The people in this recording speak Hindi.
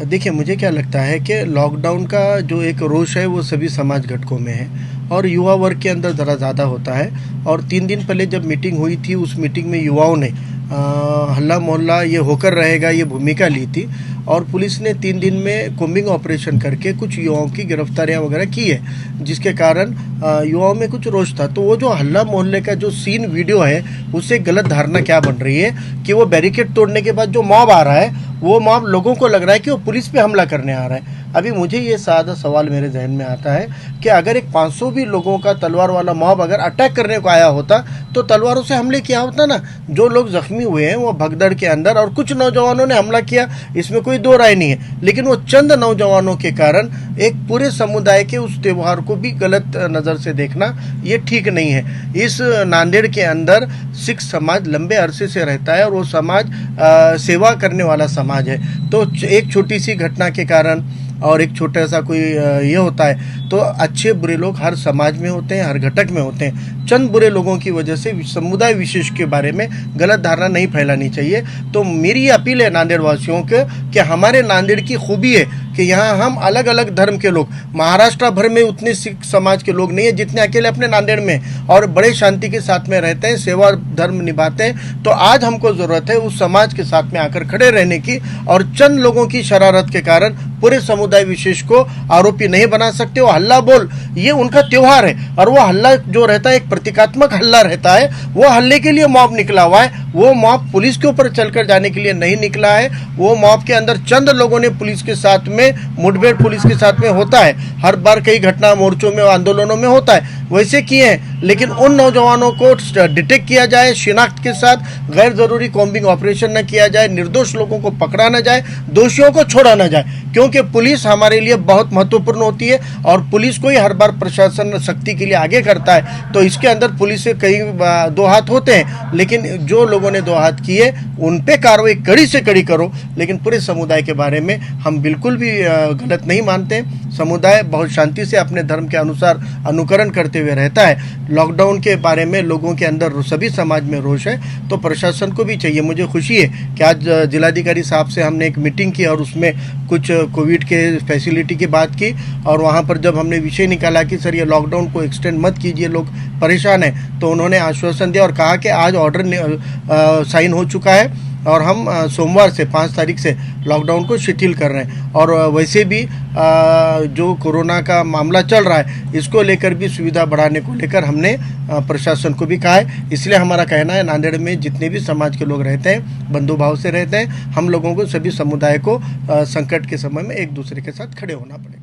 देखिए, मुझे क्या लगता है कि लॉकडाउन का जो एक रोष है वो सभी समाज घटकों में है और युवा वर्ग के अंदर ज़रा ज़्यादा होता है। और 3 दिन पहले जब मीटिंग हुई थी, उस मीटिंग में युवाओं ने हल्ला मोहल्ला ये होकर रहेगा ये भूमिका ली थी और पुलिस ने 3 दिन में कोम्बिंग ऑपरेशन करके कुछ युवाओं की गिरफ्तारियां वगैरह की है, जिसके कारण युवाओं में कुछ रोष था। तो वो जो हल्ला मोहल्ले का जो सीन वीडियो है, उससे गलत धारणा क्या बन रही है कि वो बैरिकेड तोड़ने के बाद जो मॉब आ रहा है, वो मॉब लोगों को लग रहा है कि वो पुलिस पे हमला करने आ रहा है। अभी मुझे ये सादा सवाल मेरे जहन में आता है कि अगर एक 500 भी लोगों का तलवार वाला मॉब अगर अटैक करने को आया होता तो तलवारों से हमले किया होता ना। जो लोग जख्मी हुए हैं वो भगदड़ के अंदर और कुछ नौजवानों ने हमला किया, इसमें कोई दो राय नहीं है, लेकिन वो चंद नौजवानों के कारण एक पूरे समुदाय के उस त्यौहार को भी गलत नज़र से देखना ये ठीक नहीं है। इस नांदेड़ के अंदर सिख समाज लंबे अरसे से रहता है और वो समाज सेवा करने वाला समाज है। तो एक छोटी सी घटना के कारण और एक छोटा सा कोई ये होता है तो अच्छे बुरे लोग हर समाज में होते हैं, हर घटक में होते हैं। चंद बुरे लोगों की वजह से समुदाय विशेष के बारे में गलत धारणा नहीं फैलानी चाहिए। तो मेरी अपील है नांदेड़ वासियों के कि हमारे नांदेड़ की खूबी है कि यहाँ हम अलग अलग धर्म के लोग, महाराष्ट्र भर में उतने सिख समाज के लोग नहीं है जितने अकेले अपने नांदेड़ में, और बड़े शांति के साथ में रहते हैं, सेवा धर्म निभाते हैं। तो आज हमको ज़रूरत है उस समाज के साथ में आकर खड़े रहने की, और चंद लोगों की शरारत के कारण पूरे समुदाय विशेष को आरोपी नहीं बना सकते। वो हल्ला बोल, ये उनका त्योहार है और वो हल्ला जो रहता है एक प्रतीकात्मक हल्ला रहता है। वो हल्ले के लिए मॉब निकला हुआ है, वो मॉब पुलिस के ऊपर चलकर जाने के लिए नहीं निकला है। वो मॉब के अंदर चंद लोगों ने पुलिस के साथ में मुठभेड़ पुलिस के साथ में होता है, हर बार कई घटना मोर्चों में आंदोलनों में होता है, वैसे किए हैं। लेकिन उन नौजवानों को डिटेक्ट किया जाए, शिनाख्त के साथ गैर जरूरी कॉम्बिंग ऑपरेशन न किया जाए, निर्दोष लोगों को पकड़ा न जाए, दोषियों को छोड़ा न जाए, क्योंकि पुलिस हमारे लिए बहुत महत्वपूर्ण होती है और पुलिस को ही हर बार प्रशासन शक्ति के लिए आगे करता है। तो इसके अंदर पुलिस से कई दो हाथ होते हैं, लेकिन जो लोगों ने दो हाथ किए उन पे कार्रवाई कड़ी से कड़ी करो। लेकिन पूरे समुदाय के बारे में हम बिल्कुल भी गलत नहीं मानते। समुदाय बहुत शांति से अपने धर्म के अनुसार अनुकरण करते हुए रहता है। लॉकडाउन के बारे में लोगों के अंदर सभी समाज में रोष है, तो प्रशासन को भी चाहिए। मुझे खुशी है कि आज जिलाधिकारी साहब से हमने एक मीटिंग की और उसमें कुछ कोविड के फैसिलिटी की बात की, और वहाँ पर जब हमने विषय निकाला कि सर ये लॉकडाउन को एक्सटेंड मत कीजिए, लोग परेशान हैं, तो उन्होंने आश्वासन दिया और कहा कि आज ऑर्डर साइन हो चुका है और हम सोमवार से 5 तारीख से लॉकडाउन को शिथिल कर रहे हैं। और वैसे भी जो कोरोना का मामला चल रहा है, इसको लेकर भी सुविधा बढ़ाने को लेकर हमने प्रशासन को भी कहा है। इसलिए हमारा कहना है नांदेड़ में जितने भी समाज के लोग रहते हैं बंधुभाव से रहते हैं। हम लोगों को सभी समुदाय को संकट के समय में एक दूसरे के साथ खड़े होना पड़ेगा।